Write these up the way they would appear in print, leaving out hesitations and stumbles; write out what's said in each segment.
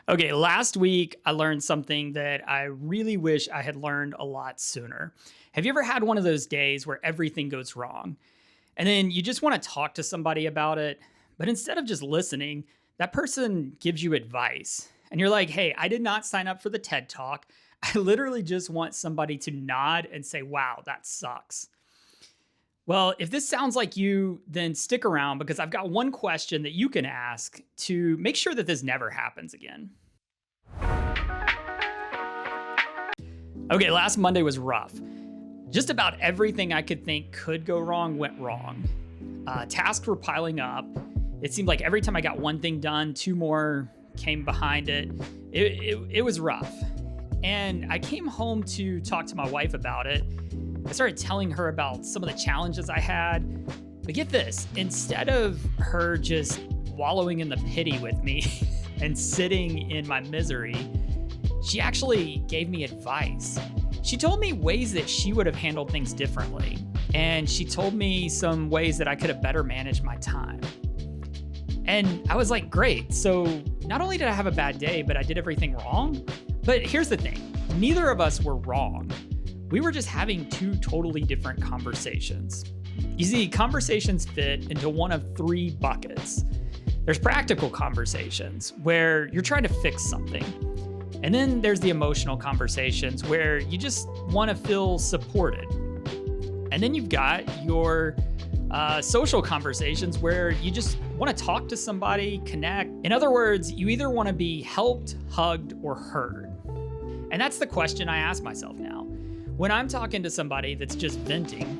Okay, last week I learned something that I really wish I had learned a lot sooner. Have you ever had one of those days where everything goes wrong and then you just want to talk to somebody about it, but instead of just listening, that person gives you advice and you're like, hey, I did not sign up for the TED Talk. I literally just want somebody to nod and say, wow, that sucks. Well, if this sounds like you, then stick around because I've got one question that you can ask to make sure that this never happens again. Okay, last Monday was rough. Just about everything I could think could go wrong went wrong. Tasks were piling up. It seemed like every time I got one thing done, two more came behind it. It was rough. And I came home to talk to my wife about it. I started telling her about some of the challenges I had. But get this, instead of her just wallowing in the pity with me and sitting in my misery, she actually gave me advice. She told me ways that she would have handled things differently. And she told me some ways that I could have better managed my time. And I was like, great. So not only did I have a bad day, but I did everything wrong. But here's the thing, neither of us were wrong. We were just having two totally different conversations. You see, conversations fit into one of three buckets. There's practical conversations where you're trying to fix something. And then there's the emotional conversations where you just want to feel supported. And then you've got your social conversations where you just want to talk to somebody, connect. In other words, you either want to be helped, hugged, or heard. And that's the question I ask myself now. When I'm talking to somebody that's just venting,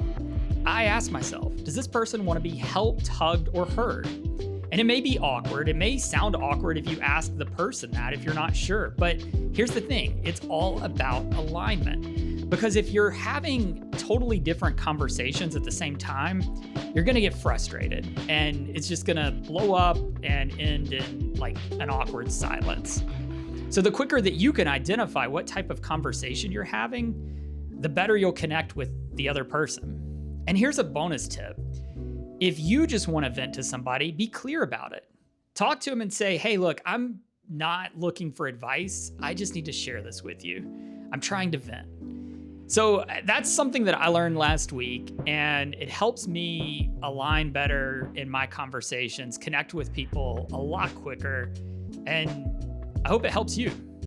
I ask myself, does this person want to be helped, hugged, or heard? And it may be awkward. It may sound awkward if you ask the person that if you're not sure. But here's the thing, it's all about alignment. Because if you're having totally different conversations at the same time, you're gonna get frustrated and it's just gonna blow up and end in like an awkward silence. So the quicker that you can identify what type of conversation you're having, the better you'll connect with the other person. And here's a bonus tip. If you just want to vent to somebody, be clear about it. Talk to them and say, hey, look, I'm not looking for advice. I just need to share this with you. I'm trying to vent. So that's something that I learned last week, and it helps me align better in my conversations, connect with people a lot quicker, and I hope it helps you.